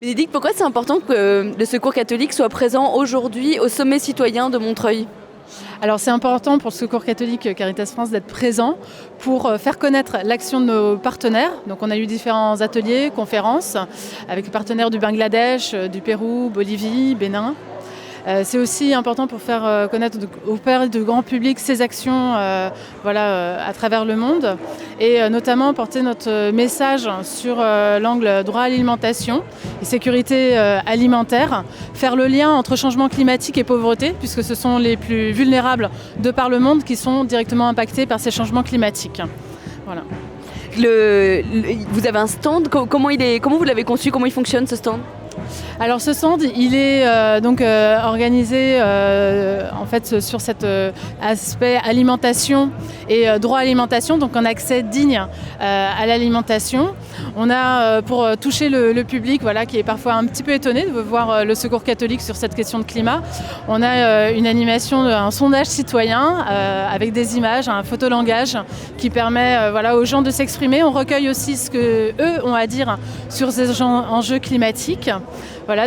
Bénédicte, pourquoi c'est important que le Secours catholique soit présent aujourd'hui au sommet citoyen de Montreuil? Alors c'est important pour le Secours catholique Caritas France d'être présent pour faire connaître l'action de nos partenaires. Donc on a eu différents ateliers, conférences avec les partenaires du Bangladesh, du Pérou, Bolivie, Bénin. C'est aussi important pour faire connaître auprès du grand public ces actions à travers le monde et notamment porter notre message sur l'angle droit à l'alimentation et sécurité alimentaire, faire le lien entre changement climatique et pauvreté puisque ce sont les plus vulnérables de par le monde qui sont directement impactés par ces changements climatiques. Voilà. Vous avez un stand, comment vous l'avez conçu, comment il fonctionne ce stand? Alors ce stand, il est organisé en fait sur cet aspect alimentation et droit à l'alimentation, donc un accès digne à l'alimentation. On a pour toucher le public qui est parfois un petit peu étonné de voir le Secours catholique sur cette question de climat. On a une animation, un sondage citoyen avec des images, un photolangage qui permet aux gens de s'exprimer. On recueille aussi ce qu'eux ont à dire sur ces enjeux climatiques.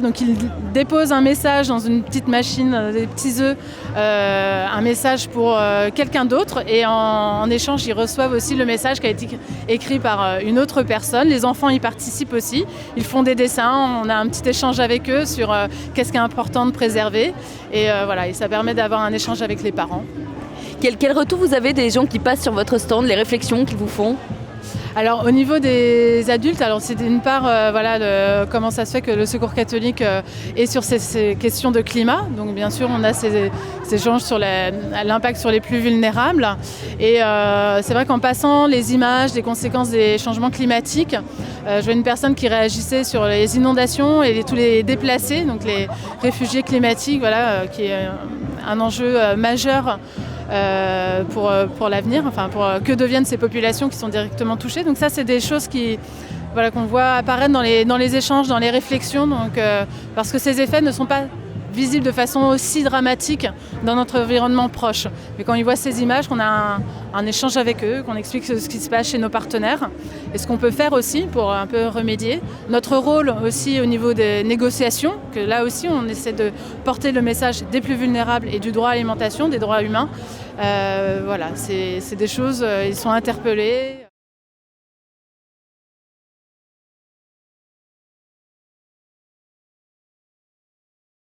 Donc ils déposent un message dans une petite machine, des petits œufs, un message pour quelqu'un d'autre et en échange ils reçoivent aussi le message qui a été écrit par une autre personne. Les enfants y participent aussi, ils font des dessins, on a un petit échange avec eux sur qu'est-ce qui est important de préserver et ça permet d'avoir un échange avec les parents. Quel retour vous avez des gens qui passent sur votre stand, les réflexions qu'ils vous font? Alors au niveau des adultes, c'est d'une part comment ça se fait que le Secours catholique est sur ces questions de climat. Donc bien sûr on a ces échanges sur l'impact sur les plus vulnérables. Et c'est vrai qu'en passant les images des conséquences des changements climatiques, je vois une personne qui réagissait sur les inondations et tous les déplacés, donc les réfugiés climatiques, qui est un enjeu majeur pour l'avenir, pour que deviennent ces populations qui sont directement touchées. Donc ça, c'est des choses qu'on voit apparaître dans les échanges, dans les réflexions, parce que ces effets ne sont pas visibles de façon aussi dramatique dans notre environnement proche. Mais quand ils voient ces images, qu'on a un échange avec eux, qu'on explique ce qui se passe chez nos partenaires et ce qu'on peut faire aussi pour un peu remédier. Notre rôle aussi au niveau des négociations, que là aussi on essaie de porter le message des plus vulnérables et du droit à l'alimentation, des droits humains. C'est des choses, ils sont interpellés.